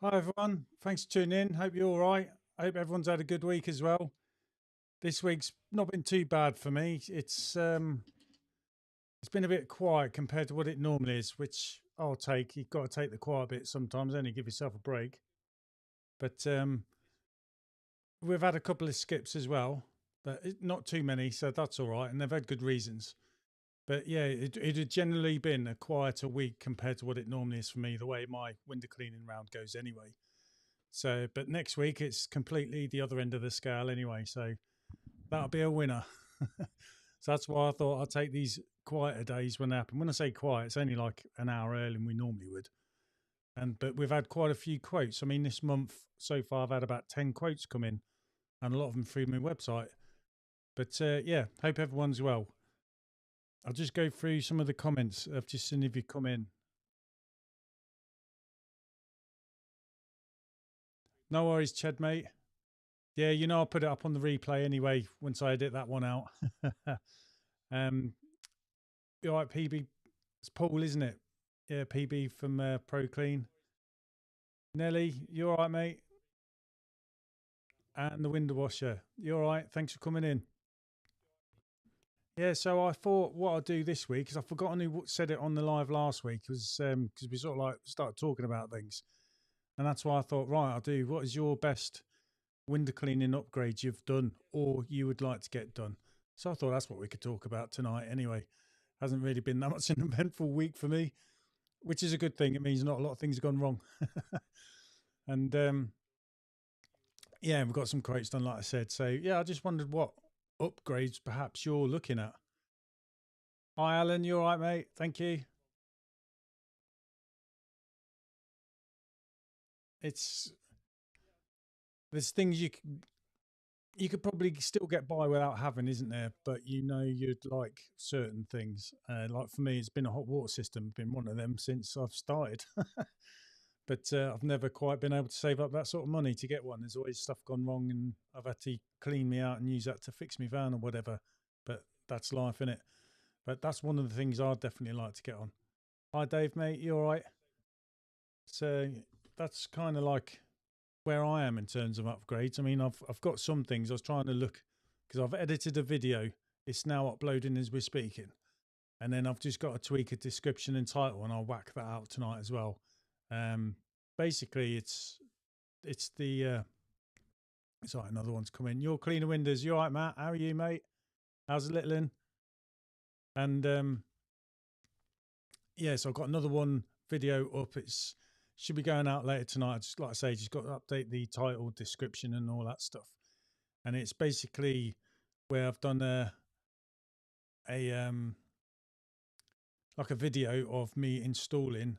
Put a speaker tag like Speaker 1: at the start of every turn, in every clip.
Speaker 1: Hi everyone, thanks for tuning in. Hope you're all right. I hope everyone's had a good week as well. This week's not been too bad for me. It's been a bit quiet compared to what it normally is, which I'll take. You've got to take the quiet bit sometimes, only give yourself a break. But we've had a couple of skips as well, but not too many, so that's all right. And they've had good reasons. But yeah, it had generally been a quieter week compared to what it normally is for me, the way my window cleaning round goes anyway. So, but next week it's completely the other end of the scale anyway. So that'll be a winner. So that's why I thought I'd take these quieter days when they happen. When I say quiet, it's only like an hour earlier than we normally would. And but we've had quite a few quotes. I mean, this month so far I've had about 10 quotes come in, and a lot of them through my website. But yeah, hope everyone's well. I'll just go through some of the comments. I've just seen if you come in. No worries, Chad, mate. Yeah, I'll put it up on the replay anyway once I edit that one out. You all right, PB? It's Paul, isn't it? Yeah, PB from Pro Clean. Nelly, you all right, mate? And the window washer. You all right? Thanks for coming in. Yeah, so I thought what I'd do this week, because I've forgotten who said it on the live last week, was because we sort of like started talking about things. And that's why I thought, right, I'll do what is your best window cleaning upgrade you've done or you would like to get done. So I thought that's what we could talk about tonight anyway. Hasn't really been that much an eventful week for me, which is a good thing. It means not a lot of things have gone wrong. And yeah, we've got some quotes done, like I said. So yeah, I just wondered what upgrades perhaps you're looking at. Hi, Alan. You all right, mate? Thank you. It's there's things you could probably still get by without having, isn't there? But you'd like certain things. Like for me, it's been a hot water system, been one of them since I've started. But I've never quite been able to save up that sort of money to get one. There's always stuff gone wrong, and I've had to clean me out and use that to fix my van or whatever. But that's life, innit? But that's one of the things I'd definitely like to get on. Hi, Dave, mate. You all right? So that's kind of like where I am in terms of upgrades. I mean, I've got some things. I was trying to look because I've edited a video. It's now uploading as we're speaking, and then I've just got to tweak a description and title, and I'll whack that out tonight as well. Um, Basically, it's the sorry, another one's coming. Your cleaner windows. You all right, Matt? How are you, mate? How's the little in? And yeah, so I've got another one video up. It's should be going out later tonight. Just like I say, just got to update the title, description, and all that stuff. And it's basically where I've done a like a video of me installing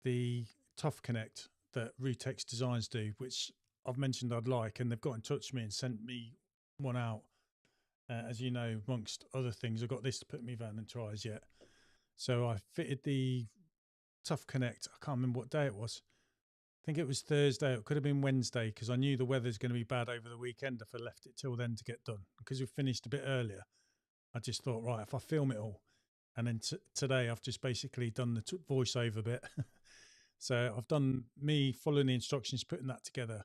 Speaker 1: the Tough Connect that Rutex Designs do, which I've mentioned I'd like, and they've got in touch with me and sent me one out. As you know, amongst other things, I've got this to put in my van and tries yet. So I fitted the Tough Connect. I can't remember what day it was. I think it was Thursday. It could have been Wednesday because I knew the weather's going to be bad over the weekend if I left it till then to get done. Because we finished a bit earlier, I just thought, right, if I film it all, and then today I've just basically done the voiceover bit. So I've done me following the instructions, putting that together,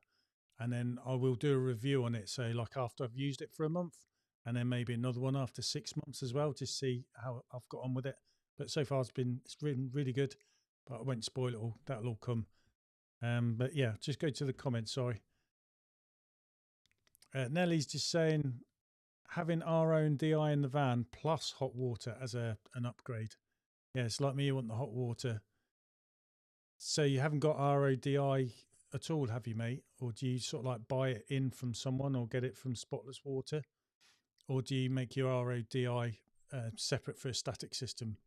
Speaker 1: and then I will do a review on it. So like after I've used it for a month, and then maybe another one after 6 months as well, just see how I've got on with it. But so far it's been really good. But I won't spoil it all. That'll all come. But yeah, just go to the comments. Sorry, Nellie's just saying having our own DI in the van plus hot water as an upgrade. Yeah, it's like me. You want the hot water. So you haven't got RODI at all, have you, mate? Or do you sort of like buy it in from someone or get it from Spotless Water? Or do you make your RODI separate for a static system,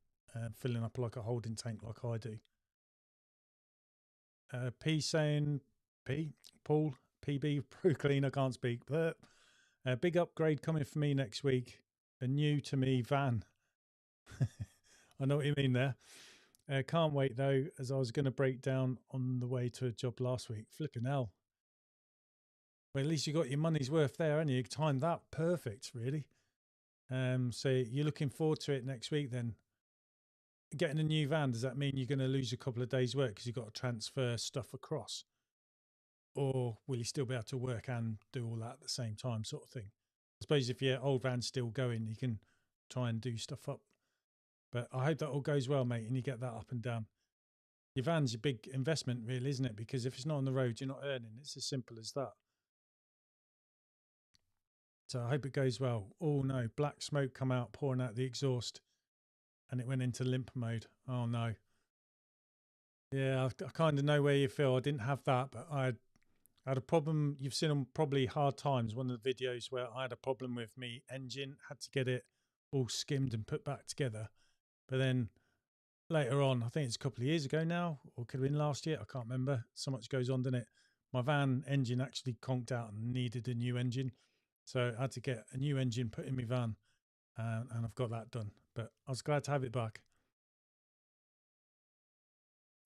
Speaker 1: filling up like a holding tank like I do? P saying, P, Paul, PB, Pro Clean, I can't speak, but a big upgrade coming for me next week. A new to me van. I know what you mean there. Can't wait though, as I was going to break down on the way to a job last week. Flipping hell. Well, at least you got your money's worth there, and you timed that perfect, really. So you're looking forward to it next week then? Getting a new van, does that mean you're going to lose a couple of days' work because you've got to transfer stuff across? or will you still be able to work and do all that at the same time, sort of thing. I suppose if your old van's still going, you can try and do stuff up. But I hope that all goes well, mate, and you get that up and down. Your van's a big investment, really, isn't it? Because if it's not on the road, you're not earning. It's as simple as that. So I hope it goes well. Oh no, black smoke come out, pouring out the exhaust, and it went into limp mode. Oh no. Yeah, I kind of know where you feel. I didn't have that, but I had a problem. You've seen on probably Hard Times, one of the videos where I had a problem with me engine, had to get it all skimmed and put back together. But then later on, I think it's a couple of years ago now, or could have been last year, I can't remember. So much goes on, doesn't it? My van engine actually conked out and needed a new engine. So I had to get a new engine put in my van, and I've got that done. But I was glad to have it back.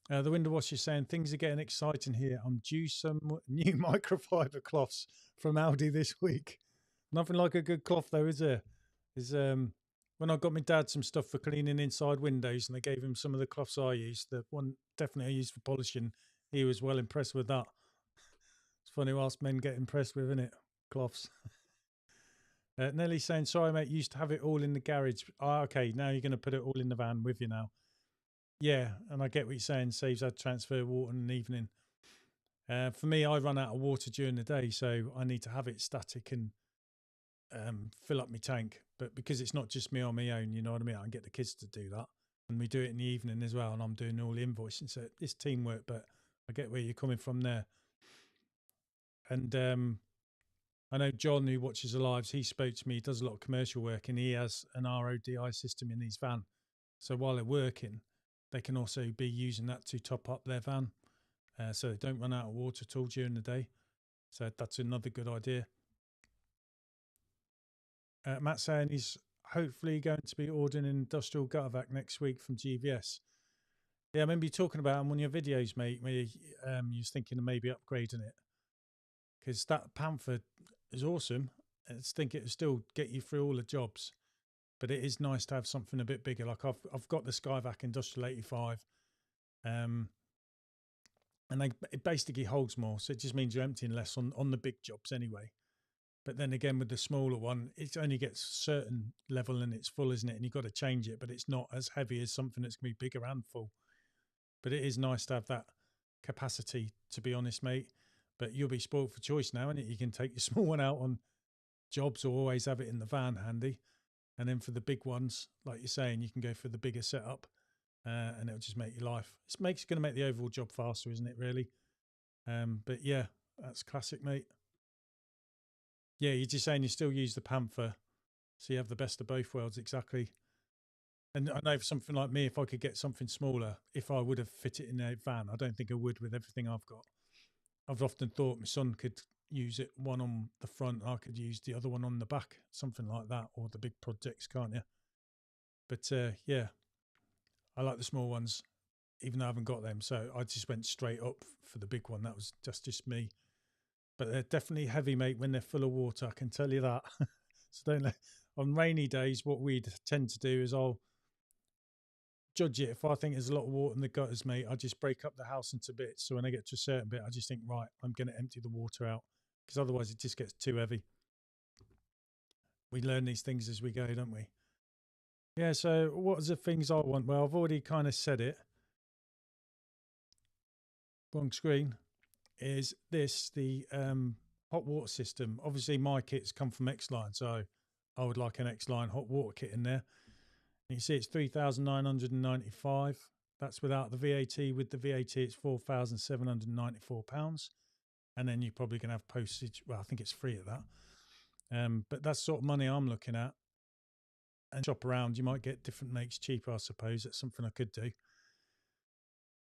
Speaker 1: The window washer saying things are getting exciting here. I'm due some new microfiber cloths from Aldi this week. Nothing like a good cloth though, is there? Is when I got my dad some stuff for cleaning inside windows, and they gave him some of the cloths I used. The one definitely I used for polishing. He was well impressed with that. It's funny whilst men get impressed with, isn't it? Cloths. Nelly saying, sorry, mate, used to have it all in the garage. Oh, okay, now you're going to put it all in the van with you now. Yeah, and I get what you're saying. Saves had transfer water in the evening. For me, I run out of water during the day, so I need to have it static and fill up my tank. But because it's not just me on my own, you know what I mean? I can get the kids to do that. And we do it in the evening as well, and I'm doing all the invoicing. So it's teamwork, but I get where you're coming from there. And I know John, who watches the lives, he spoke to me. He does a lot of commercial work, and he has an RODI system in his van. So while they're working, they can also be using that to top up their van, so they don't run out of water at all during the day. So that's another good idea. Matt saying he's hopefully going to be ordering an industrial gutter vac next week from GVS. Yeah, I remember you talking about on one of your videos, mate, where you was thinking of maybe upgrading it, because that Panther is awesome. I think it will still get you through all the jobs, but it is nice to have something a bit bigger. Like I've got the Skyvac Industrial 85, and it basically holds more, so it just means you're emptying less on the big jobs anyway. But then again, with the smaller one, it only gets a certain level and it's full, isn't it? And you've got to change it, but it's not as heavy as something that's going to be bigger and full. But it is nice to have that capacity, to be honest, mate. But you'll be spoiled for choice now, isn't it? You can take your small one out on jobs or always have it in the van handy. And then for the big ones, like you're saying, you can go for the bigger setup, and it'll just make your life. It's going to make the overall job faster, isn't it, really? But yeah, that's classic, mate. Yeah, you're just saying you still use the Panther, so you have the best of both worlds, exactly. And I know for something like me, if I could get something smaller, if I would have fit it in a van, I don't think I would with everything I've got. I've often thought my son could use it one on the front, I could use the other one on the back, something like that, or the big projects, can't you? But yeah, I like the small ones, even though I haven't got them. So I just went straight up for the big one. That was just me. But they're definitely heavy, mate, when they're full of water. I can tell you that. So don't let, on rainy days, what we tend to do is I'll judge it. If I think there's a lot of water in the gutters, mate, I just break up the house into bits. So when I get to a certain bit, I just think, right, I'm going to empty the water out, because otherwise it just gets too heavy. We learn these things as we go, don't we? Yeah, so what are the things I want? Well, I've already kind of said it. Wrong screen. Is this the hot water system? Obviously, my kit's come from X-Line, so I would like an X-Line hot water kit in there. And you see it's 3,995. That's without the VAT. With the VAT, it's £4,794. And then you're probably going to have postage. Well, I think it's free at that. But that's sort of money I'm looking at. And shop around, you might get different makes cheaper, I suppose. That's something I could do.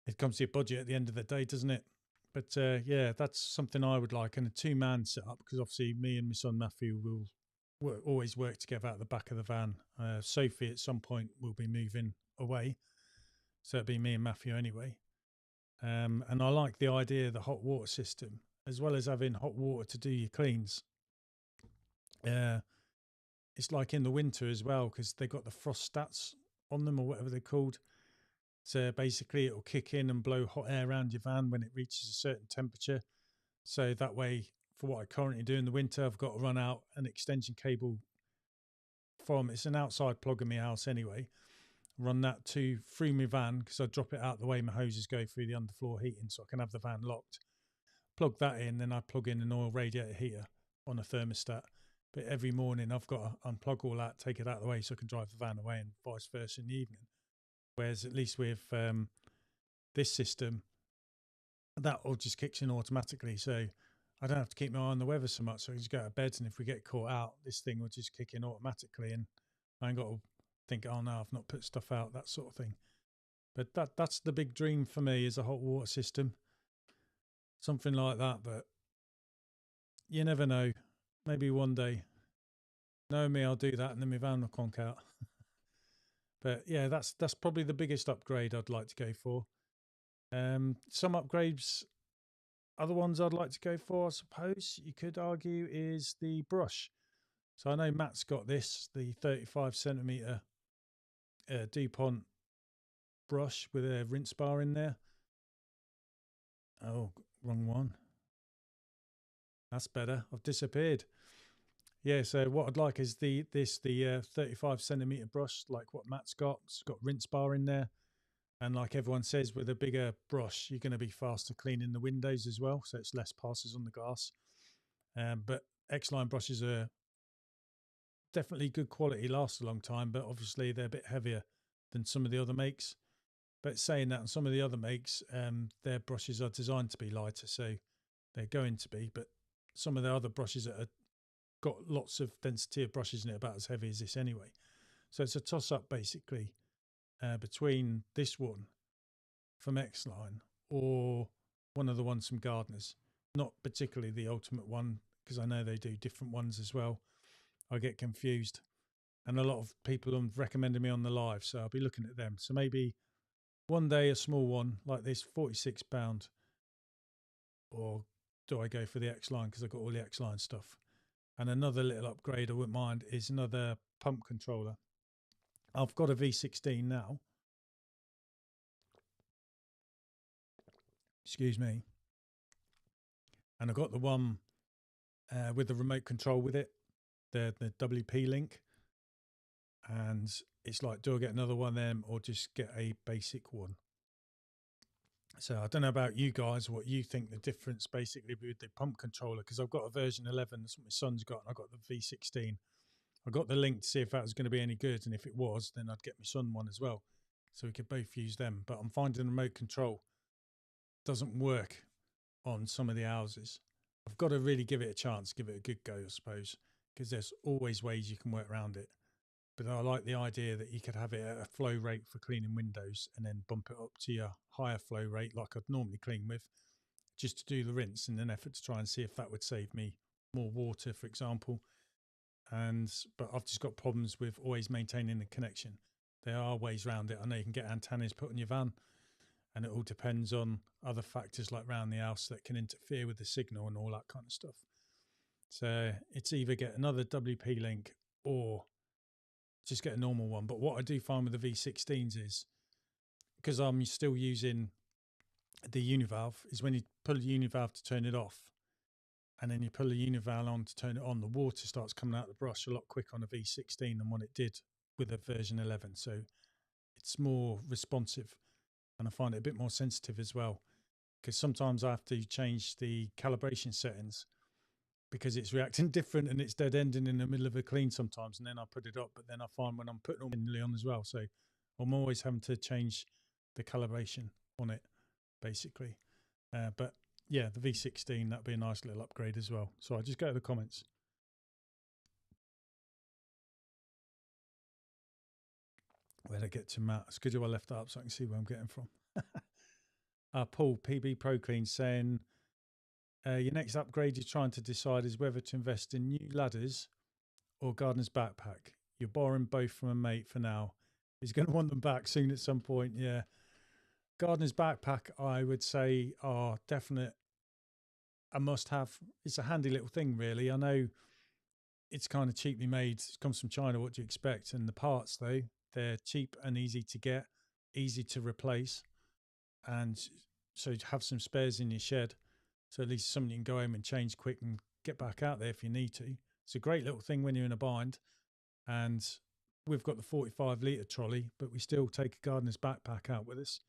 Speaker 1: It comes to your budget at the end of the day, doesn't it? But yeah, that's something I would like. And a two-man setup, because obviously me and my son Matthew will always work together out the back of the van. Sophie at some point will be moving away, so it'll be me and Matthew anyway. And I like the idea of the hot water system, as well as having hot water to do your cleans. It's like in the winter as well, because they've got the frost stats on them, or whatever they're called. So basically it'll kick in and blow hot air around your van when it reaches a certain temperature. So that way, for what I currently do in the winter, I've got to run out an extension cable from, it's an outside plug in my house anyway, run that through my van, because I drop it out the way my hoses go through the underfloor heating, so I can have the van locked. Plug that in, then I plug in an oil radiator heater on a thermostat. But every morning I've got to unplug all that, take it out of the way so I can drive the van away, and vice versa in the evening. Whereas at least with this system, that all just kicks in automatically. So I don't have to keep my eye on the weather so much. So I just go to bed, and if we get caught out, this thing will just kick in automatically, and I ain't got to think, oh no, I've not put stuff out, that sort of thing. But that's the big dream for me, is a hot water system. Something like that, but you never know. Maybe one day. Knowing me, I'll do that, and then my van will conk out. But yeah, that's probably the biggest upgrade I'd like to go for. Some upgrades, other ones I'd like to go for, I suppose you could argue, is the brush. So I know Matt's got this, the 35 centimeter DuPont brush with a rinse bar in there. Oh, wrong one. That's better. I've disappeared. Yeah, so what I'd like is the 35 centimeter brush, like what Matt's got. It's got rinse bar in there. And like everyone says, with a bigger brush, you're going to be faster cleaning the windows as well. So it's less passes on the glass. But X-Line brushes are definitely good quality, last a long time, but obviously they're a bit heavier than some of the other makes. But saying that, on some of the other makes, their brushes are designed to be lighter, so they're going to be. But some of the other brushes that are got lots of density of brushes in it, about as heavy as this anyway. So it's a toss-up basically between this one from X-Line or one of the ones from Gardeners. Not particularly the ultimate one, because I know they do different ones as well. I get confused, and a lot of people have recommended me on the live, so I'll be looking at them. So maybe one day a small one like this, £46, or do I go for the X-Line because I've got all the X-Line stuff? And another little upgrade I wouldn't mind is another pump controller. I've got a V16 now. Excuse me. And I've got the one with the remote control with it, the WP Link. And it's like, do I get another one of them or just get a basic one? So I don't know about you guys, what you think the difference basically with the pump controller, because I've got a version 11, that's what my son's got, and I've got the V16. I got the Link to see if that was going to be any good, and if it was, then I'd get my son one as well, so we could both use them. But I'm finding the remote control doesn't work on some of the houses. I've got to really give it a chance, give it a good go, I suppose, because there's always ways you can work around it. But I like the idea that you could have it at a flow rate for cleaning windows and then bump it up to your higher flow rate like I'd normally clean with, just to do the rinse in an effort to try and see if that would save me more water, for example. But I've just got problems with always maintaining the connection. There are ways around it. I know you can get antennas put on your van, and it all depends on other factors like around the house that can interfere with the signal and all that kind of stuff. So it's either get another WP Link or just get a normal one. But what I do find with the V16s is, because I'm still using the univalve, is when you pull the univalve to turn it off, and then you pull the univalve on to turn it on, the water starts coming out of the brush a lot quicker on a V16 than what it did with a version 11. So it's more responsive, and I find it a bit more sensitive as well, because sometimes I have to change the calibration settings because it's reacting different and it's dead ending in the middle of a clean sometimes, and then I put it up, but then I find when I'm putting it manually on as well, so I'm always having to change the calibration on it basically. But yeah, the V16, that'd be a nice little upgrade as well. So I just go to the comments. Where'd I get to, Matt? It's good I left that up so I can see where I'm getting from. Paul, PB Pro Clean, saying your next upgrade you're trying to decide is whether to invest in new ladders or Gardener's backpack. You're borrowing both from a mate for now. He's going to want them back soon at some point. Yeah. Gardener's backpack, I would say, are definite a must-have. It's a handy little thing, really. I know it's kind of cheaply made. It comes from China. What do you expect? And the parts, though, they're cheap and easy to get, easy to replace. And so to have some spares in your shed, So at least something you can go home and change quick and get back out there if you need to. It's a great little thing when you're in a bind. And we've got the 45-litre trolley, but we still take a gardener's backpack out with us.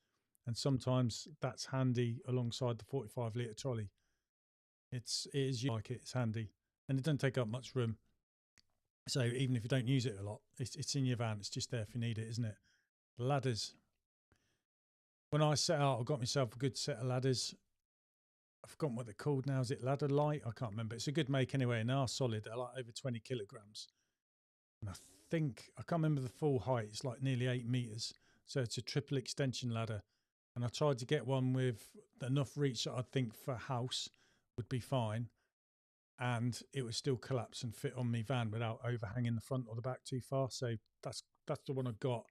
Speaker 1: And sometimes that's handy alongside the 45-litre trolley. It is like it's handy, and it doesn't take up much room. So even if you don't use it a lot, it's in your van. It's just there if you need it, isn't it? Ladders. When I set out, I got myself a good set of ladders. I've forgotten what they're called now. Is it Ladder Light? I can't remember. It's a good make anyway, and they are solid. They're like over 20 kilograms. And I can't remember the full height. It's like nearly 8 meters. So it's a triple extension ladder. And I tried to get one with enough reach that I think for a house would be fine. And it would still collapse and fit on my van without overhanging the front or the back too far. So that's the one I've got.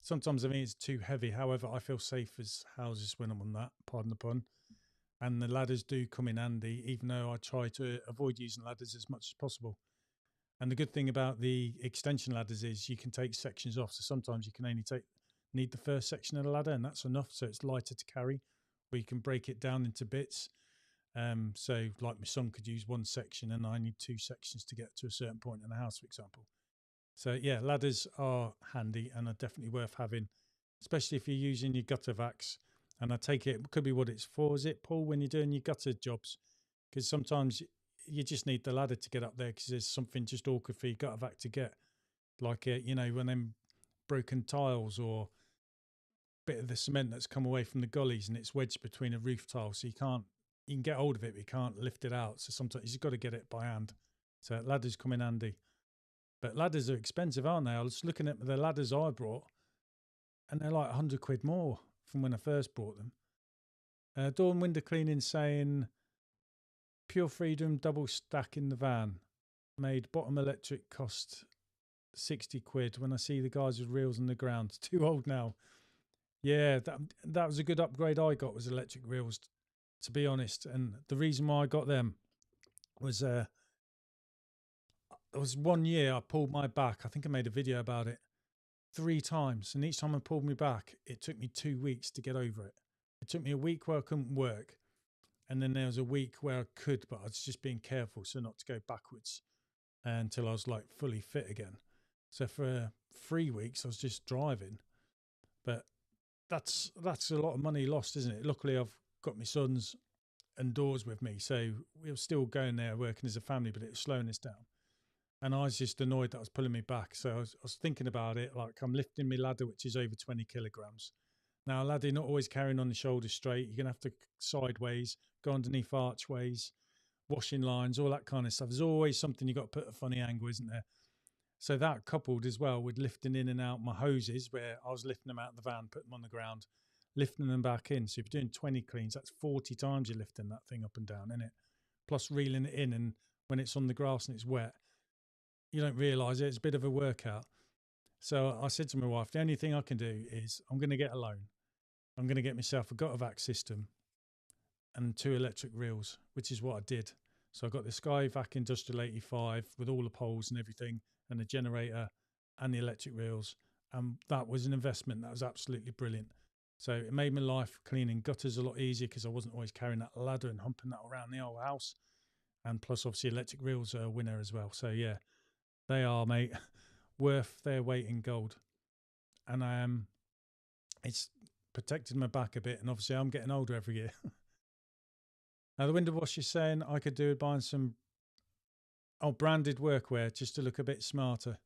Speaker 1: Sometimes I mean it's too heavy. However, I feel safe as houses when I'm on that, pardon the pun. And the ladders do come in handy, even though I try to avoid using ladders as much as possible. And the good thing about the extension ladders is you can take sections off. So sometimes you can only need the first section of the ladder, and that's enough. So it's lighter to carry, or you can break it down into bits. So like my son could use one section and I need 2 sections to get to a certain point in the house, for example. So yeah, ladders are handy and are definitely worth having, especially if you're using your gutter vacs. And I take it could be what it's for, is it, Paul, when you're doing your gutter jobs? Because sometimes you just need the ladder to get up there because there's something just awkward for your gutter vac to get. Like, when them broken tiles or bit of the cement that's come away from the gullies and it's wedged between a roof tile. So you can get hold of it, but you can't lift it out. So sometimes you've got to get it by hand. So ladders come in handy. But ladders are expensive, aren't they? I was looking at the ladders I brought and they're like 100 quid more from when I first bought them. Door and window cleaning saying Pure Freedom double stack in the van. Made bottom electric cost 60 quid when I see the guys with reels on the ground. Too old now. Yeah, that was a good upgrade I got, was electric reels, to be honest. And the reason why I got them was it was 1 year I pulled my back. I think I made a video about it 3 times. And each time I pulled me back, it took me 2 weeks to get over it. It took me a week where I couldn't work. And then there was a week where I could, but I was just being careful so not to go backwards until I was like fully fit again. So for 3 weeks, I was just driving. But that's a lot of money lost, isn't it? Luckily, I've got my sons and daughters with me. So we were still going there working as a family, but it was slowing us down. And I was just annoyed that I was pulling me back. So I was thinking about it, like I'm lifting my ladder, which is over 20 kilograms. Now, a ladder, you're not always carrying on the shoulders straight. You're going to have to sideways, go underneath archways, washing lines, all that kind of stuff. There's always something you've got to put a funny angle, isn't there? So that coupled as well with lifting in and out my hoses, where I was lifting them out of the van, putting them on the ground, lifting them back in. So if you're doing 20 cleans, that's 40 times you're lifting that thing up and down, isn't it? Plus reeling it in, and when it's on the grass and it's wet, you don't realise it. It's a bit of a workout. So I said to my wife, the only thing I can do is I'm going to get a loan. I'm going to get myself a gutter vac system and 2 electric reels, which is what I did. So I got the Sky Vac Industrial 85 with all the poles and everything, and the generator and the electric reels. And that was an investment that was absolutely brilliant. So it made my life cleaning gutters a lot easier because I wasn't always carrying that ladder and humping that around the old house. And plus, obviously, electric reels are a winner as well. So yeah, they are, mate, worth their weight in gold. And it's protected my back a bit. And obviously, I'm getting older every year. Now, the window wash is saying I could do it buying some branded workwear just to look a bit smarter.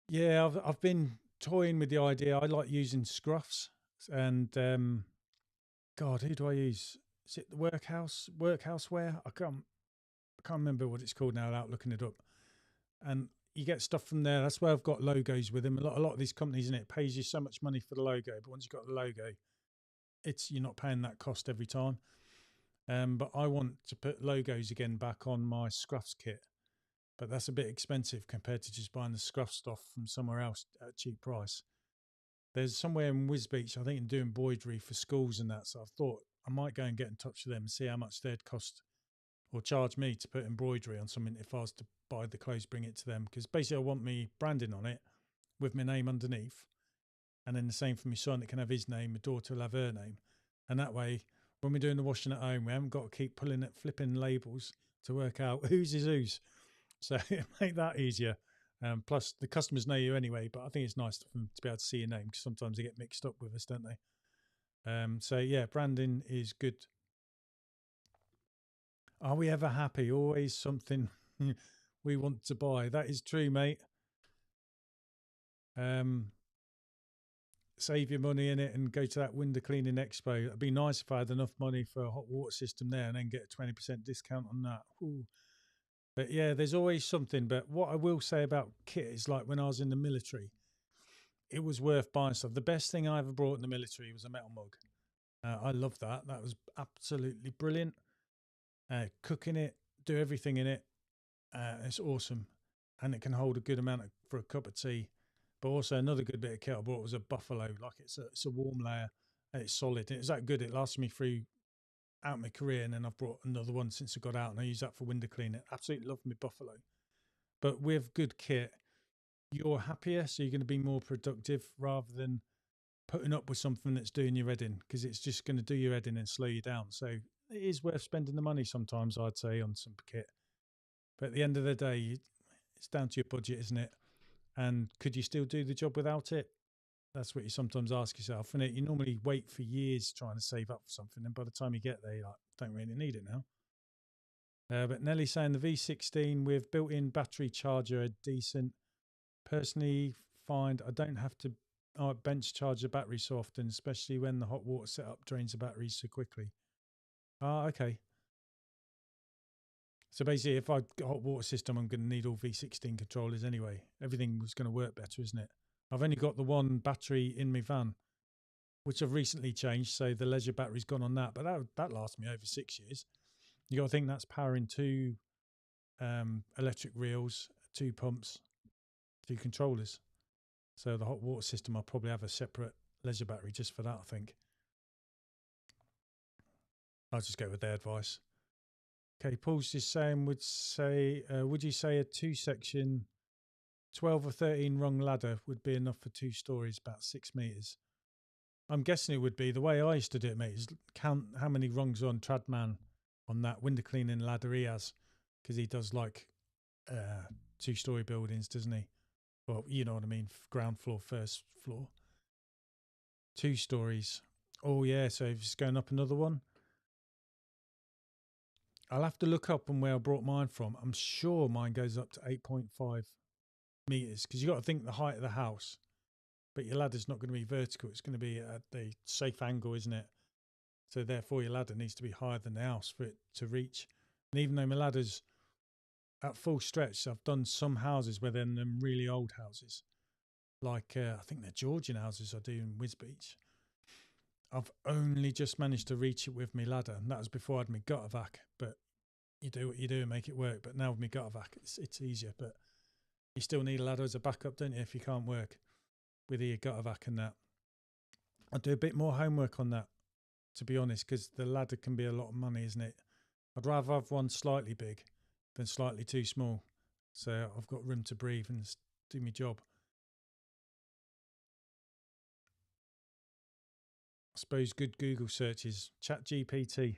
Speaker 1: Yeah, I've been toying with the idea. I like using scruffs, and God, who do I use? Is it the workhouse wear? I can't remember what it's called now without looking it up. And you get stuff from there. That's where I've got logos with them. A lot of these companies, in it pays you so much money for the logo, but once you've got the logo, you're not paying that cost every time. But I want to put logos again back on my scruffs kit. But that's a bit expensive compared to just buying the scruff stuff from somewhere else at a cheap price. There's somewhere in Wisbeach, I think, do embroidery for schools and that. So I thought I might go and get in touch with them and see how much they'd cost or charge me to put embroidery on something if I was to buy the clothes, bring it to them. Because basically I want me branding on it with my name underneath. And then the same for my son, it can have his name, my daughter will have her name. And that way, when we're doing the washing at home, we haven't got to keep pulling at flipping labels to work out whose is whose. So make that easier. Plus, the customers know you anyway, but I think it's nice for them to be able to see your name because sometimes they get mixed up with us, don't they? So yeah, branding is good. Are we ever happy? Always something we want to buy. That is true, mate. Save your money in it and go to that window cleaning expo. It'd be nice if I had enough money for a hot water system there and then get a 20% discount on that. Ooh. But yeah, there's always something. But what I will say about kit is like when I was in the military, it was worth buying stuff. The best thing I ever brought in the military was a metal mug. I love that. That was absolutely brilliant. Cooking it, do everything in it. It's awesome. And it can hold a good amount for a cup of tea. But also another good bit of kit I bought was a Buffalo. Like it's a warm layer and it's solid. It's that good. It lasted me through out my career, and then I've brought another one since I got out, and I use that for window cleaning. Absolutely love my Buffalo. But with good kit, you're happier, so you're going to be more productive rather than putting up with something that's doing your head in, because it's just going to do your head in and slow you down. So it is worth spending the money sometimes, I'd say, on some kit. But at the end of the day, it's down to your budget, isn't it? And could you still do the job without it? That's what you sometimes ask yourself. And you normally wait for years trying to save up for something, and by the time you get there, you like, don't really need it now. But Nelly's saying the V16 with built-in battery charger are decent. Personally, find I don't have to bench charge the battery so often, especially when the hot water setup drains the batteries so quickly. Okay. So basically, if I've got a hot water system, I'm going to need all V16 controllers anyway. Everything was going to work better, isn't it? I've only got the one battery in my van, which I've recently changed. So the leisure battery's gone on that, but that lasts me over 6 years. You got to think that's powering two electric reels, two pumps, two controllers. So the hot water system, I'll probably have a separate leisure battery just for that, I think. I'll just go with their advice. Okay, Paul's just saying, would you say a 2-section 12 or 13 rung ladder would be enough for 2 stories, about 6 meters? I'm guessing it would be. The way I used to do it, mate, is count how many rungs on Tradman on that window cleaning ladder he has, because he does like 2-story buildings, doesn't he? Well, you know what I mean. Ground floor, first floor, 2 stories. Oh yeah, so if it's going up another one, I'll have to look up on where I brought mine from. I'm sure mine goes up to 8.5 meters, because you got to think the height of the house, but your ladder's not going to be vertical. It's going to be at the safe angle, isn't it? So therefore your ladder needs to be higher than the house for it to reach. And even though my ladder's at full stretch, I've done some houses where they're in them really old houses, like I think they're Georgian houses I do in Wisbeach. I've only just managed to reach it with my ladder, and that was before I had my gutter vac. But you do what you do and make it work. But now with my gutter vac, it's easier. But you still need a ladder as a backup, don't you, if you can't work with your gutter vac and that. I'll do a bit more homework on that, to be honest, because the ladder can be a lot of money, isn't it? I'd rather have one slightly big than slightly too small, so I've got room to breathe and do my job. I suppose good Google searches, ChatGPT.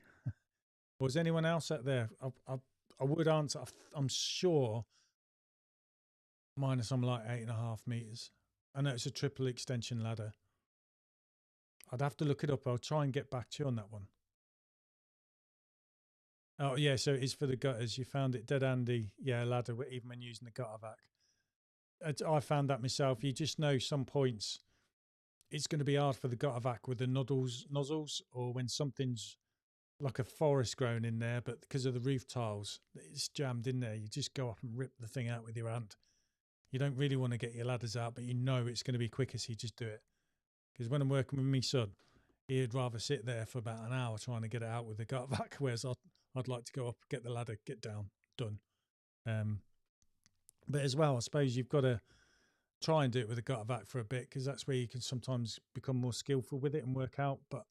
Speaker 1: Was anyone else out there? I would answer. I'm sure mine are something like 8.5 meters. I know it's a triple extension ladder. I'd have to look it up. I'll try and get back to you on that one. Oh yeah, so it is for the gutters. You found it dead handy. Yeah, ladder, even when using the gutter vac. I found that myself. You just know some points it's going to be hard for the gutter vac with the nozzles, or when something's like a forest growing in there, but because of the roof tiles, it's jammed in there. You just go up and rip the thing out with your hand. You don't really want to get your ladders out, but you know it's going to be quicker, so you just do it. Because when I'm working with my son, he'd rather sit there for about an hour trying to get it out with the gutter vac, whereas I'd like to go up, get the ladder, get down, done. But as well, I suppose you've got to try and do it with a gutter vac for a bit, because that's where you can sometimes become more skillful with it and work out. But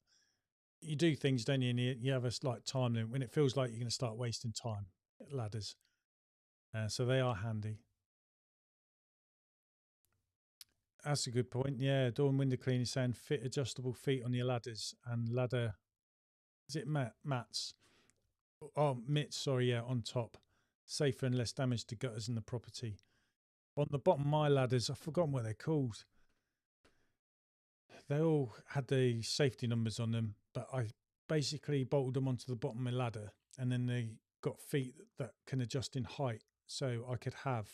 Speaker 1: you do things, don't you? And you have a slight time limit when it feels like you're going to start wasting time. Ladders, so they are handy. That's a good point. Yeah, door and window cleaning saying fit adjustable feet on your ladders and ladder is it mats? Oh, mitts, sorry, yeah, on top. Safer and less damage to gutters in the property. On the bottom of my ladders, I've forgotten what they're called. They all had the safety numbers on them, but I basically bolted them onto the bottom of my ladder, and then they got feet that can adjust in height. So I could have,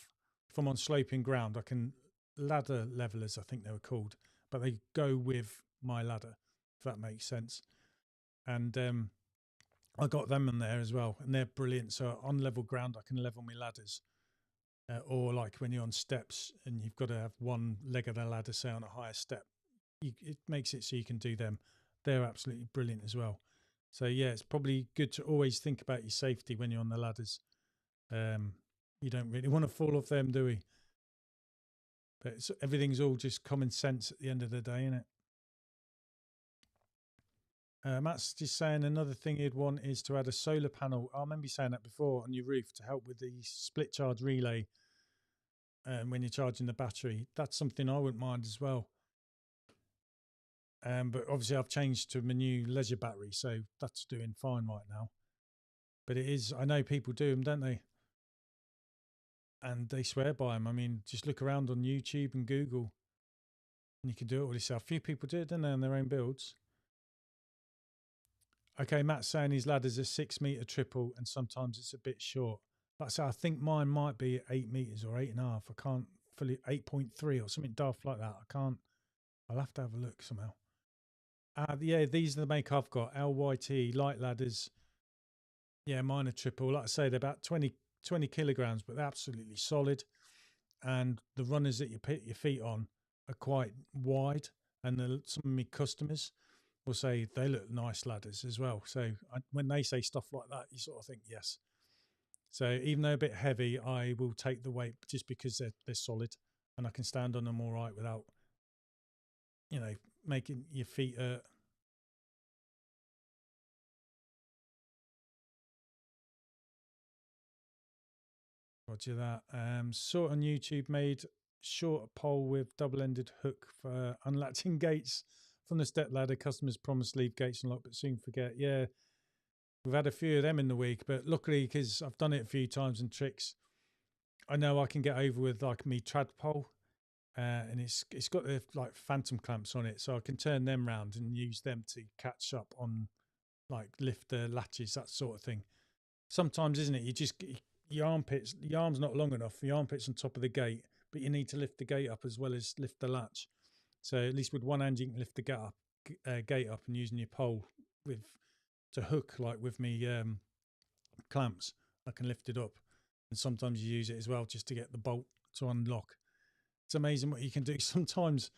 Speaker 1: if I'm on sloping ground, I can ladder levelers, I think they were called, but they go with my ladder, if that makes sense. And I got them in there as well, and they're brilliant. So on level ground, I can level my ladders. Or like when you're on steps and you've got to have one leg of the ladder, say on a higher step, it makes it so you can do them. They're absolutely brilliant as well. So yeah, it's probably good to always think about your safety when you're on the ladders. You don't really want to fall off them, do we? But everything's all just common sense at the end of the day, isn't it? Matt's just saying another thing he'd want is to add a solar panel. I remember you saying that before, on your roof to help with the split charge relay when you're charging the battery. That's something I wouldn't mind as well. But obviously I've changed to my new leisure battery, so that's doing fine right now. But it is, I know people do them, don't they? And they swear by them. I mean, just look around on YouTube and Google, and you can do it all yourself. A few people do it, don't they, on their own builds? Okay, Matt's saying his ladder's a 6 metre triple, and sometimes it's a bit short. Like I say, I think mine might be 8 metres or 8.5. I can't fully, 8.3 or something daft like that. I can't, I'll have to have a look somehow. Yeah, these are the make I've got. LYT, light ladders. Yeah, mine are triple. Like I say, they're about 20 kilograms, but they're absolutely solid. And the runners that you put your feet on are quite wide. And some of my customers will say they look nice ladders as well. So when they say stuff like that, you sort of think, yes. So even though a bit heavy, I will take the weight just because they're solid and I can stand on them all right without, making your feet hurt. Roger that. Saw on YouTube, made short pole with double-ended hook for unlatching gates from the step ladder. Customers promise leave gates unlocked, but soon forget. Yeah, we've had a few of them in the week, but luckily, because I've done it a few times and tricks, I know I can get over with like me trad pole, and it's got the like phantom clamps on it, so I can turn them round and use them to catch up on, like, lift the latches, that sort of thing. Sometimes, isn't it? You just your arm's not long enough. Your armpit's on top of the gate, but you need to lift the gate up as well as lift the latch. So at least with one hand, you can lift the gate up, and using your pole to hook, like with me clamps, I can lift it up. And sometimes you use it as well just to get the bolt to unlock. It's amazing what you can do. Sometimes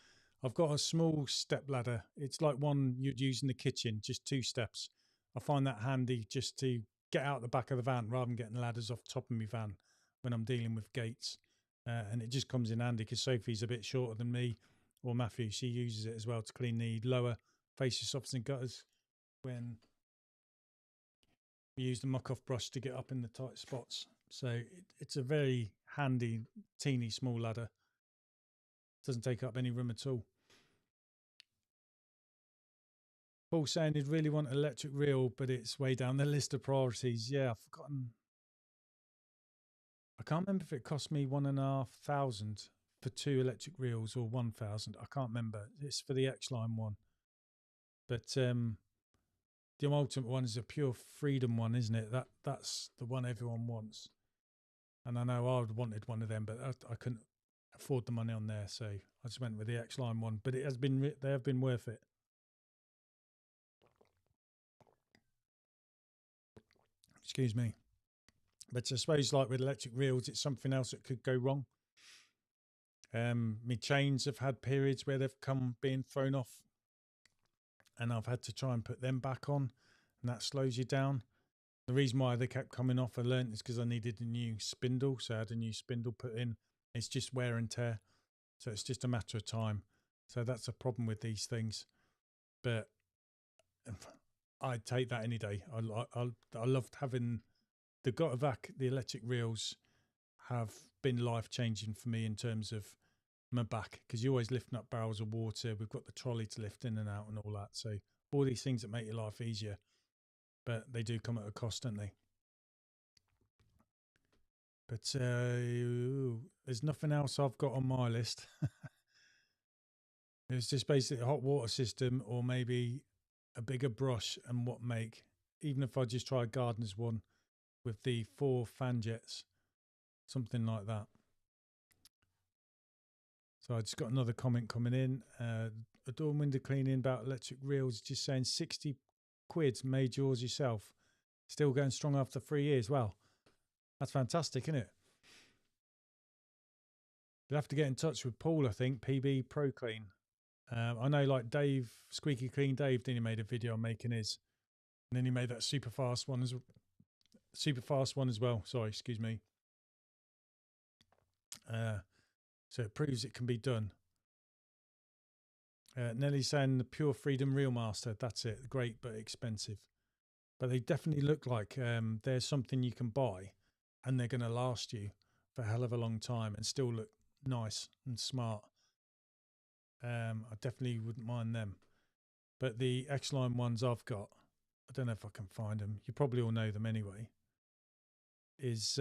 Speaker 1: I've got a small step ladder. It's like one you'd use in the kitchen, just 2 steps. I find that handy just to get out the back of the van rather than getting ladders off the top of my van when I'm dealing with gates. And it just comes in handy because Sophie's a bit shorter than me, or Matthew. She uses it as well to clean the lower fascia soffits and gutters when we use the muck-off brush to get up in the tight spots. So it's a very handy, teeny, small ladder. Doesn't take up any room at all. Paul saying he'd really want an electric reel, but it's way down the list of priorities. Yeah, I've forgotten. I can't remember if it cost me 1,500 for 2 electric reels or 1,000. I can't remember. It's for the X-Line one. But the ultimate one is a pure freedom one, isn't it? That's the one everyone wants. And I know I wanted one of them, but I couldn't afford the money on there, so I just went with the X-Line one. But they have been worth it. Excuse me. But I suppose, like with electric reels, it's something else that could go wrong. My chains have had periods where they've come being thrown off, and I've had to try and put them back on, and that slows you down. The reason why they kept coming off, I learned, is because I needed a new spindle, so I had a new spindle put in. It's just wear and tear, so it's just a matter of time. So that's a problem with these things, but I'd take that any day. I loved having the Vac, the electric reels have been life-changing for me in terms of my back, because you're always lifting up barrels of water. We've got the trolley to lift in and out and all that. So all these things that make your life easier. but they do come at a cost, don't they? But there's nothing else I've got on my list. It's just basically a hot water system, or maybe a bigger brush, and what make. Even if I just try a gardener's one with the 4 fan jets, something like that. So I just got another comment coming in. A door and window cleaning about electric reels, just saying 60 quid, made yours yourself. Still going strong after 3 years. Well, that's fantastic, isn't it? You'll have to get in touch with Paul, I think, PB Pro Clean. I know, like Dave, Squeaky Clean Dave, then he made a video on making his. And then he made that super fast one as well. Sorry, excuse me. So it proves it can be done. Nelly's saying the Pure Freedom Reel Master. That's it. Great, but expensive. But they definitely look like there's something you can buy, and they're going to last you for a hell of a long time and still look nice and smart. I definitely wouldn't mind them. But the X-Line ones I've got, I don't know if I can find them. You probably all know them anyway. Is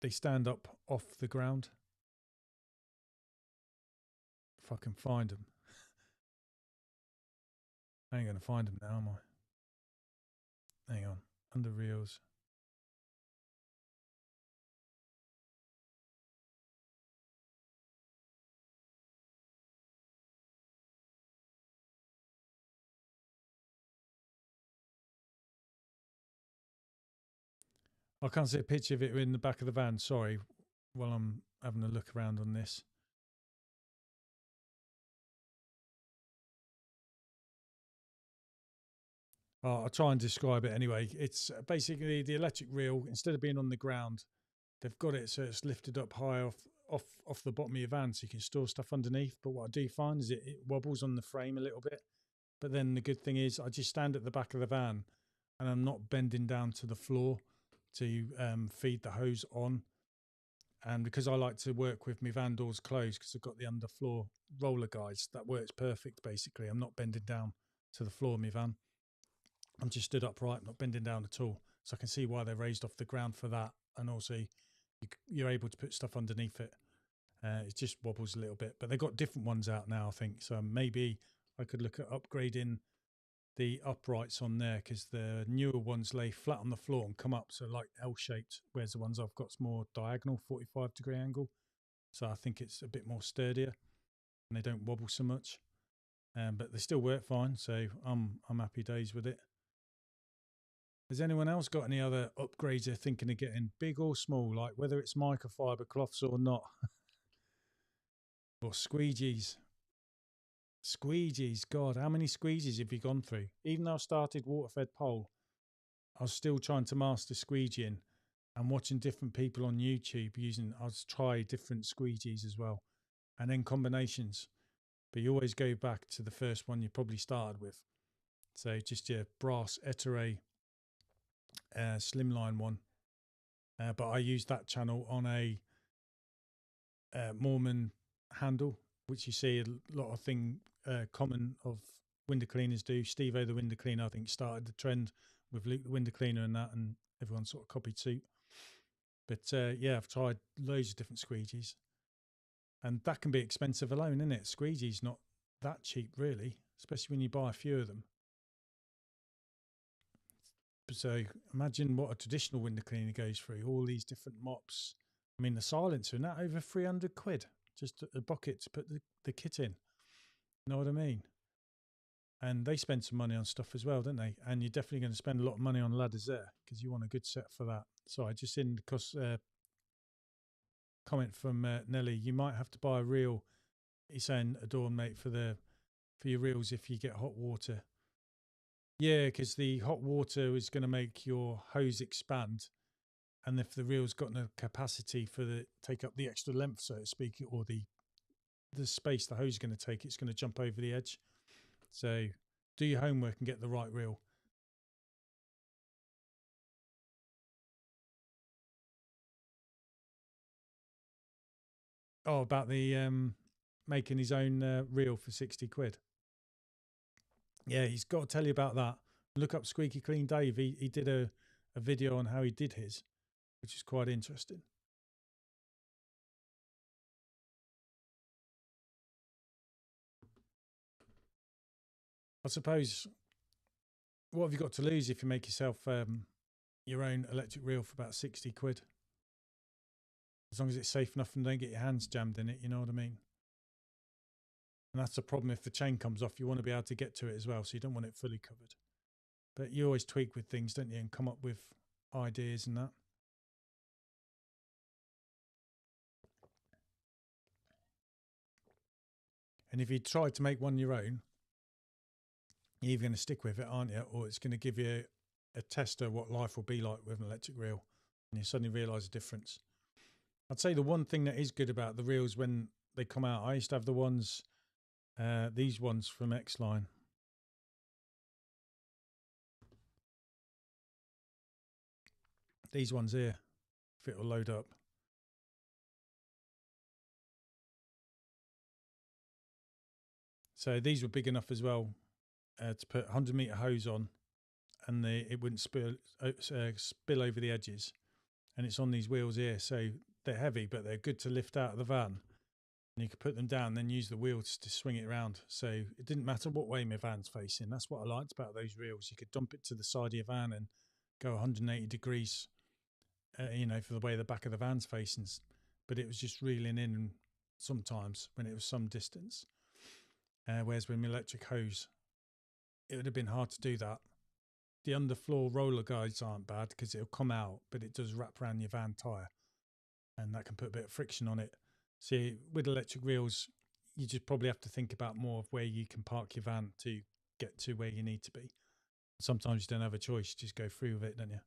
Speaker 1: they stand up off the ground. If I can find them. I ain't going to find them now, am I? Hang on. Under reels. I can't see a picture of it in the back of the van. Sorry. While I'm having a look around on this. I'll try and describe it anyway. It's basically the electric reel. Instead of being on the ground, they've got it so it's lifted up high off the bottom of your van, so you can store stuff underneath. But what I do find is it wobbles on the frame a little bit. But then the good thing is I just stand at the back of the van, and I'm not bending down to the floor to feed the hose on. And because I like to work with my van doors closed, because I've got the underfloor roller guides, that works perfect. Basically, I'm not bending down to the floor of my van. I'm just stood upright, not bending down at all. So I can see why they're raised off the ground for that. And also you're able to put stuff underneath it. It just wobbles a little bit, but they've got different ones out now, I think. So maybe I could look at upgrading the uprights on there, because the newer ones lay flat on the floor and come up, so like L-shaped, whereas the ones I've got's more diagonal, 45-degree angle. So I think it's a bit more sturdier and they don't wobble so much. But they still work fine, so I'm happy days with it. Has anyone else got any other upgrades they're thinking of getting, big or small, like whether it's microfiber cloths or not? Or squeegees? Squeegees, God, how many squeegees have you gone through? Even though I started water-fed pole, I was still trying to master squeegeeing and watching different people on YouTube using. I was trying different squeegees as well, and then combinations. But you always go back to the first one you probably started with. So just your brass Etere slimline one. But I used that channel on a Mormon handle, which you see a lot of common of window cleaners do. Steve-O the window cleaner, I think, started the trend with Luke the window cleaner and that, and everyone sort of copied suit. But yeah, I've tried loads of different squeegees, and that can be expensive alone, isn't it? Squeegee's not that cheap, really, especially when you buy a few of them. So imagine what a traditional window cleaner goes through, all these different mops. I mean, the silencer and that, over 300 quid, just a bucket to put the kit in. You know what I mean? And they spend some money on stuff as well, don't they? And you're definitely going to spend a lot of money on ladders there, because you want a good set for that. So I just in because comment from Nelly, you might have to buy a reel. He's saying, Adorn, mate, for your reels if you get hot water. Yeah, because the hot water is going to make your hose expand, and if the reel's got no capacity for take up the extra length, so to speak, or the space the hose is going to take, it's going to jump over the edge. So do your homework and get the right reel. Oh, about the making his own reel for 60 quid. Yeah, he's got to tell you about that. Look up Squeaky Clean Dave. He did a video on how he did his, which is quite interesting. I suppose, what have you got to lose if you make yourself your own electric reel for about 60 quid? As long as it's safe enough and don't get your hands jammed in it, you know what I mean? And that's the problem. If the chain comes off, you want to be able to get to it as well, so you don't want it fully covered. But you always tweak with things, don't you, and come up with ideas and that. And if you try to make one your own, you're either going to stick with it, aren't you? Or it's going to give you a tester what life will be like with an electric reel. And you suddenly realise the difference. I'd say the one thing that is good about the reels when they come out, I used to have the ones, these ones from X-Line. These ones here, if it will load up. So these were big enough as well to put 100 metre hose on, and it wouldn't spill over the edges. And it's on these wheels here, so they're heavy, but they're good to lift out of the van. And you could put them down, then use the wheels to swing it around. So it didn't matter what way my van's facing. That's what I liked about those reels. You could dump it to the side of your van and go 180 degrees, you know, for the way the back of the van's facing. But it was just reeling in sometimes when it was some distance. Whereas with my electric hose, it would have been hard to do that. The underfloor roller guides aren't bad because it'll come out, but it does wrap around your van tyre, and that can put a bit of friction on it. See, with electric reels, you just probably have to think about more of where you can park your van to get to where you need to be. Sometimes you don't have a choice, you just go through with it, don't you?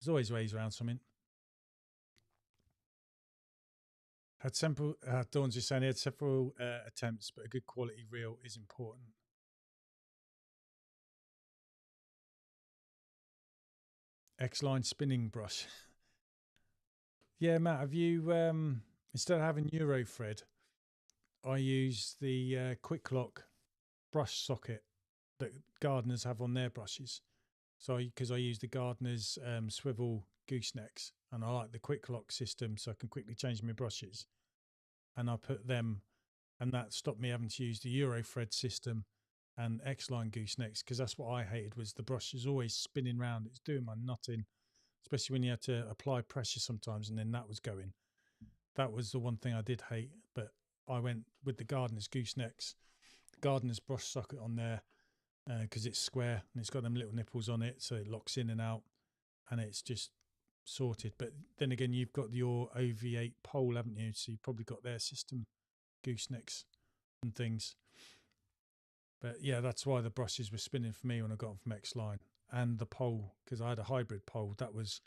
Speaker 1: There's always ways around something. Had several, Dawn's just saying he had several attempts, but a good quality reel is important. X-Line spinning brush. Yeah, Matt, have you, instead of having Euro thread, I use the quick lock brush socket that gardeners have on their brushes. So, because I use the gardener's swivel goosenecks, and I like the quick lock system so I can quickly change my brushes. And I put them, and that stopped me having to use the Euro thread system and X-Line goosenecks, because that's what I hated, was the brush is always spinning round. It's doing my nutting, especially when you had to apply pressure sometimes and then that was going. That was the one thing I did hate, but I went with the gardener's goosenecks, the gardener's brush socket on there, because it's square and it's got them little nipples on it, so it locks in and out, and it's just sorted. But then again, you've got your OV8 pole, haven't you? So you've probably got their system goosenecks and things. But yeah, that's why the brushes were spinning for me when I got them from X-Line. And the pole, because I had a hybrid pole. That was,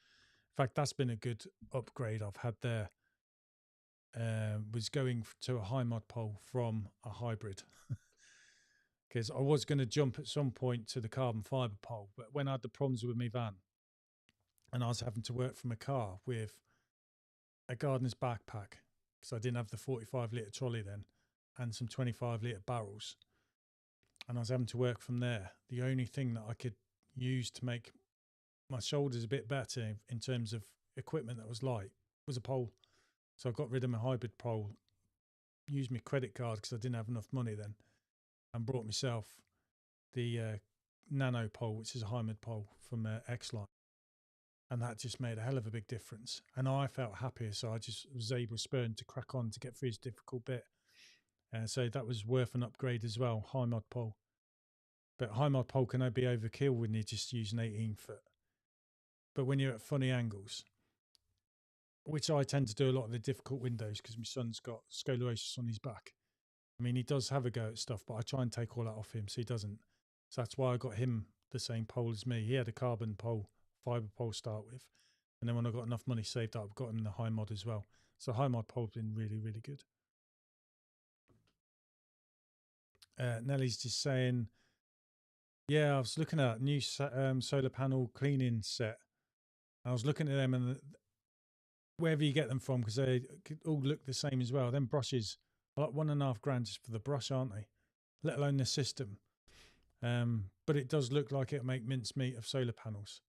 Speaker 1: in fact, that's been a good upgrade I've had there. Was going to a high mod pole from a hybrid. Because I was going to jump at some point to the carbon fibre pole. But when I had the problems with my van, and I was having to work from a car with a gardener's backpack, because I didn't have the 45 litre trolley then, and some 25 litre barrels, and I was having to work from there. The only thing that I could use to make my shoulders a bit better in terms of equipment that was light was a pole. So I got rid of my hybrid pole, used my credit card because I didn't have enough money then, and brought myself the nano pole, which is a high mod pole from X-Line. And that just made a hell of a big difference. And I felt happier, so I just was able spurring to crack on to get through this difficult bit. So that was worth an upgrade as well, high mod pole. But high mod pole can be overkill when you just use an 18 foot. But when you're at funny angles, which I tend to do a lot of the difficult windows because my son's got scoliosis on his back. I mean, he does have a go at stuff, but I try and take all that off him so he doesn't. So that's why I got him the same pole as me. He had a carbon pole, fibre pole to start with. And then when I got enough money saved up, I've got him the high mod as well. So high mod pole's been really, really good. Nellie's just saying, yeah, I was looking at a new solar panel cleaning set. I was looking at them, and wherever you get them from, because they all look the same as well. Them brushes are like £1.5 grand just for the brush, aren't they? Let alone the system. But it does look like it'll make mincemeat of solar panels.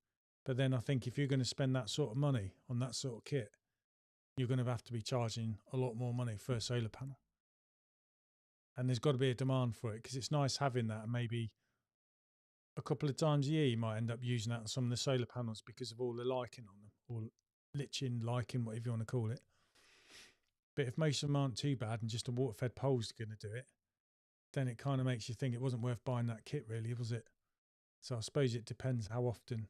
Speaker 1: But then I think if you're going to spend that sort of money on that sort of kit, you're going to have to be charging a lot more money for a solar panel. And there's got to be a demand for it, because it's nice having that. And maybe a couple of times a year, you might end up using that on some of the solar panels because of all the lichen on them, or lichen, lichen, whatever you want to call it. But if most of them aren't too bad and just a water-fed pole's going to do it, then it kind of makes you think it wasn't worth buying that kit, really, was it? So I suppose it depends how often.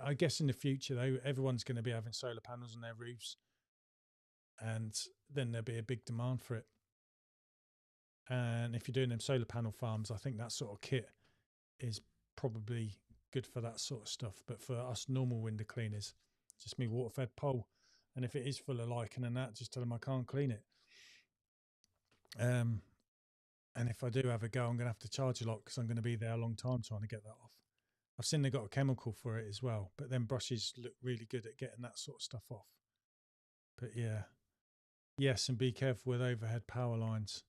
Speaker 1: I guess in the future, though, everyone's going to be having solar panels on their roofs, and then there'll be a big demand for it. And if you're doing them solar panel farms, I think that sort of kit is probably good for that sort of stuff. But for us normal window cleaners, just me water-fed pole. And if it is full of lichen and that, just tell them I can't clean it. And if I do have a go, I'm going to have to charge a lot, because I'm going to be there a long time trying to get that off. I've seen they've got a chemical for it as well, but then brushes look really good at getting that sort of stuff off. But yeah, yes, and be careful with overhead power lines.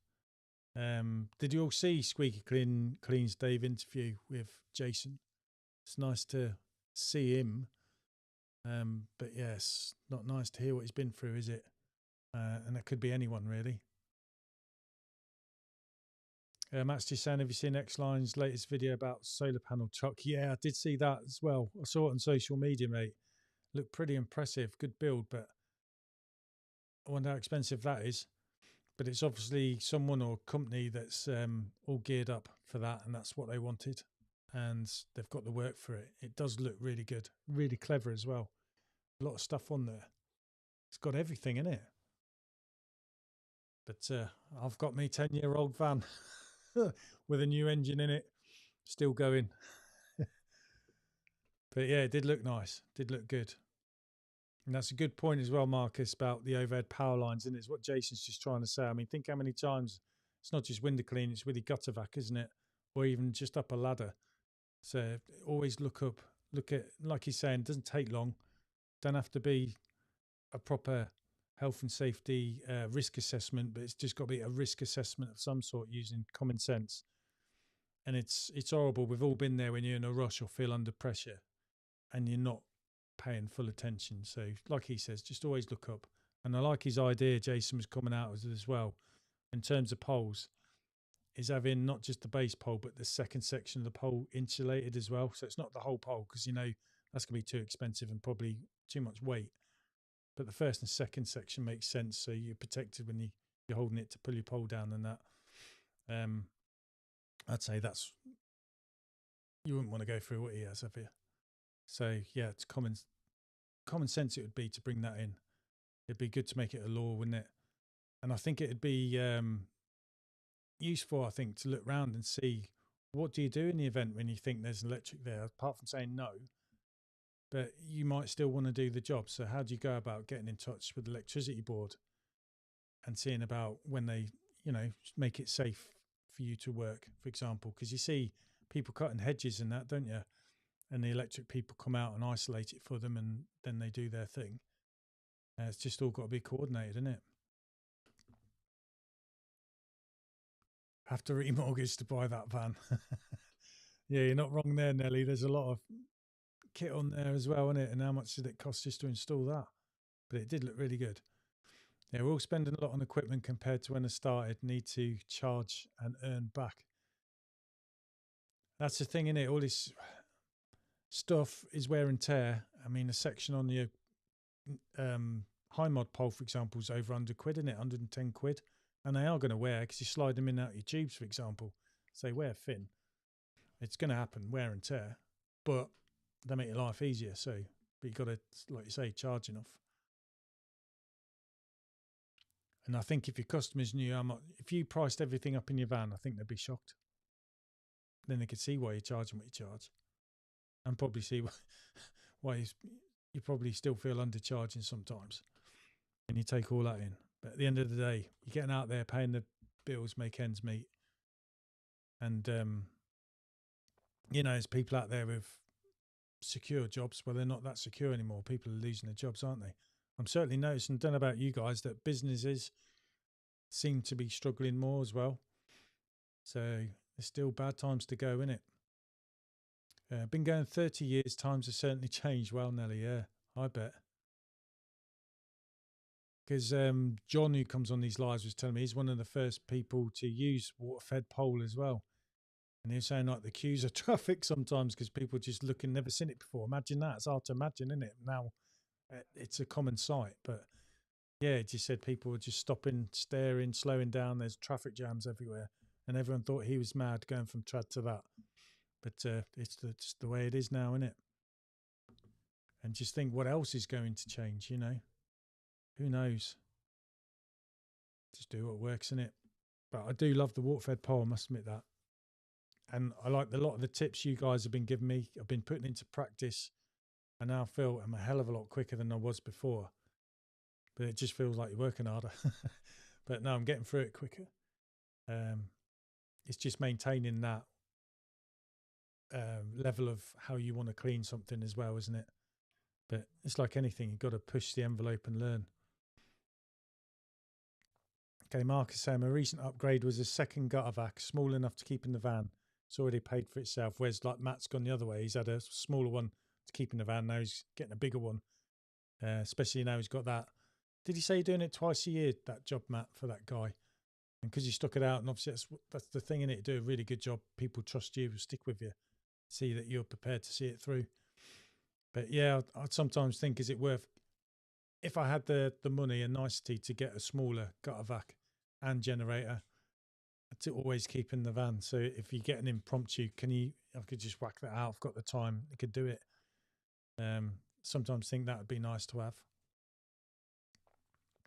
Speaker 1: Did you all see Squeaky Clean's Dave interview with Jason? It's nice to see him. But yes, not nice to hear what he's been through, is it? And that could be anyone, really. Matt's just saying, have you seen X-Line's latest video about solar panel truck? Yeah, I did see that as well. I saw it on social media, mate. Looked pretty impressive. Good build, but I wonder how expensive that is. But it's obviously someone or company that's all geared up for that, and that's what they wanted. And they've got the work for it. It does look really good, really clever as well. A lot of stuff on there. It's got everything in it. But I've got me 10-year-old van with a new engine in it, still going. But yeah, it did look nice. Did look good. And that's a good point as well, Marcus, about the overhead power lines, and it's what Jason's just trying to say. I mean, think how many times it's not just window clean, it's really gutter vac, isn't it? Or even just up a ladder. So always look at, like he's saying, it doesn't take long. Don't have to be a proper health and safety risk assessment, but it's just got to be a risk assessment of some sort using common sense. And it's horrible. We've all been there when you're in a rush or feel under pressure and you're not paying full attention. So like he says, just always look up. And I like his idea Jason was coming out with as well, in terms of poles, is having not just the base pole, but the second section of the pole insulated as well. So it's not the whole pole, because you know that's going to be too expensive and probably too much weight. But the first and second section makes sense, so you're protected when you're holding it to pull your pole down and that. I'd say that's, you wouldn't want to go through what he has, have you? So yeah, it's common sense it would be to bring that in. It'd be good to make it a law, wouldn't it? And I think it'd be useful, I think, to look round and see, what do you do in the event when you think there's electric there, apart from saying no, but you might still want to do the job. So how do you go about getting in touch with the electricity board and seeing about when they, make it safe for you to work, for example? Because you see people cutting hedges and that, don't you? And the electric people come out and isolate it for them, and then they do their thing. It's just all got to be coordinated, isn't it? Have to remortgage to buy that van. Yeah, you're not wrong there, Nelly. There's a lot of kit on there as well, isn't it? And how much did it cost just to install that? But it did look really good. Yeah, we're all spending a lot on equipment compared to when I started. Need to charge and earn back. That's the thing, isn't it? All this stuff is wear and tear. I mean, a section on the high mod pole, for example, is over £100, isn't it? 110 quid. And they are going to wear, because you slide them in and out your tubes, for example. So they wear thin. It's going to happen, wear and tear. But they make your life easier. So, but you've got to, like you say, charge enough. And I think if your customers knew how much, if you priced everything up in your van, I think they'd be shocked. Then they could see why you're charging what you charge, and probably see why you probably still feel undercharging sometimes. And you take all that in. But at the end of the day, you're getting out there, paying the bills, make ends meet. And, there's people out there with secure jobs. Well, they're not that secure anymore. People are losing their jobs, aren't they? I'm certainly noticing, don't know about you guys, that businesses seem to be struggling more as well. So there's still bad times to go, innit? Been going 30 years, times have certainly changed. Well, Nelly, yeah, I bet. Because John, who comes on these lives, was telling me he's one of the first people to use water-fed pole as well. And he was saying like the queues of traffic sometimes because people just looking, never seen it before. Imagine that. It's hard to imagine, isn't it? Now it's a common sight. But yeah, it just said people were just stopping, staring, slowing down. There's traffic jams everywhere. And everyone thought he was mad going from trad to that. But it's just the way it is now, isn't it? And just think what else is going to change, you know? Who knows? Just do what works, innit? But I do love the water-fed pole, I must admit that. And I like a lot of the tips you guys have been giving me. I've been putting into practice. I now feel I'm a hell of a lot quicker than I was before. But it just feels like you're working harder. But no, I'm getting through it quicker. It's just maintaining that level of how you want to clean something as well, isn't it? But it's like anything, you've got to push the envelope and learn. Okay, Mark is saying my recent upgrade was a second gutter vac, small enough to keep in the van. It's already paid for itself. Whereas like Matt's gone the other way. He's had a smaller one to keep in the van. Now he's getting a bigger one, especially now he's got that. Did he say you're doing it twice a year, that job, Matt, for that guy? And because you stuck it out, and obviously that's the thing in it, do a really good job. People trust you, stick with you, see that you're prepared to see it through. But yeah, I'd sometimes think, is it worth, if I had the money and nicety to get a smaller gutter vac and generator to always keep in the van. So if you get an impromptu, I could just whack that out. I've got the time, I could do it. Sometimes think that would be nice to have.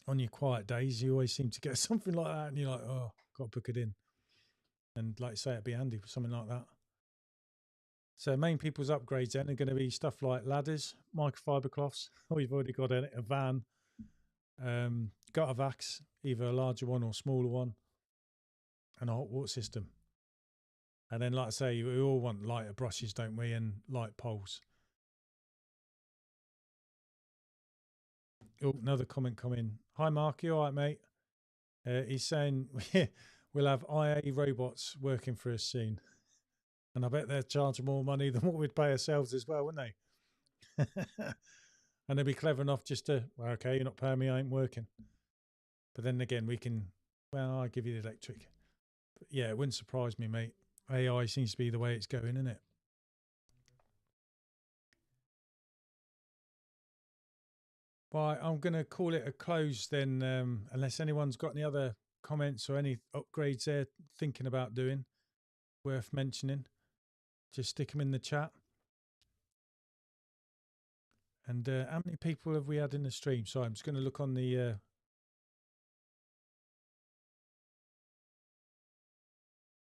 Speaker 1: On your quiet days, you always seem to get something like that and you're like, oh, got to book it in. And like I say, it'd be handy for something like that. So main people's upgrades then are going to be stuff like ladders, microfiber cloths. We've already got a van, gutter vacs, either a larger one or smaller one, and a hot water system. And then, like I say, we all want lighter brushes, don't we, and light poles. Oh, another comment coming. Hi, Mark. You all right, mate? He's saying we'll have IA robots working for us soon. And I bet they're charging more money than what we'd pay ourselves as well, wouldn't they? And they'd be clever enough just to, well, okay, you're not paying me, I ain't working. But then again, we can, well, I'll give you the electric. But yeah, it wouldn't surprise me, mate. AI seems to be the way it's going, isn't it? Right, I'm going to call it a close then, unless anyone's got any other comments or any upgrades they're thinking about doing worth mentioning. Just stick them in the chat. And how many people have we had in the stream? Sorry, I'm just going to look on the...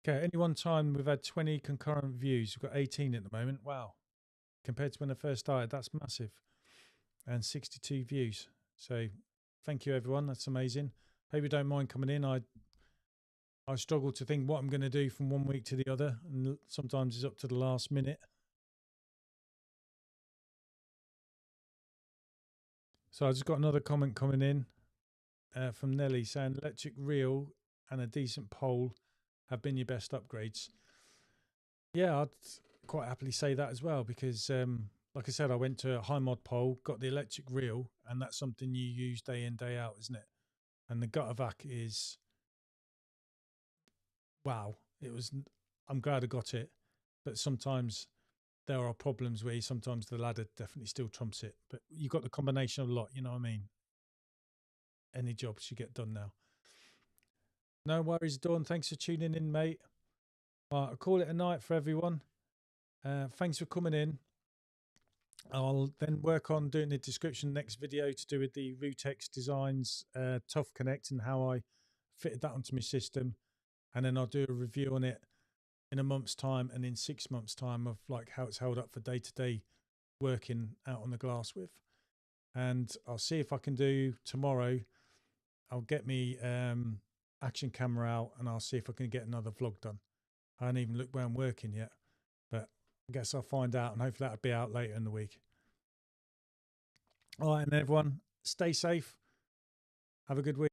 Speaker 1: Okay, any one time we've had 20 concurrent views. We've got 18 at the moment. Wow. Compared to when I first started, that's massive. And 62 views. So thank you, everyone. That's amazing. Hope you don't mind coming in. I struggle to think what I'm going to do from one week to the other. And sometimes it's up to the last minute. So I just got another comment coming in from Nelly saying electric reel and a decent pole have been your best upgrades. Yeah, I'd quite happily say that as well because, like I said, I went to a high mod pole, got the electric reel, and that's something you use day in, day out, isn't it? And the gutter vac is, wow. I'm glad I got it, but sometimes there are problems where sometimes the ladder definitely still trumps it. But you've got the combination of a lot, you know what I mean? Any jobs you get done now. No worries, Dawn. Thanks for tuning in, mate. I'll call it a night for everyone. Thanks for coming in. I'll then work on doing the description next video to do with the Rutex Designs Tough Connect and how I fitted that onto my system. And then I'll do a review on it in a month's time and in 6 months' time of like how it's held up for day-to-day working out on the glass with. And I'll see if I can do tomorrow. I'll get me action camera out and I'll see if I can get another vlog done. I haven't even looked where I'm working yet, but I guess I'll find out and hopefully that'll be out later in the week. All right, and everyone, stay safe. Have a good week.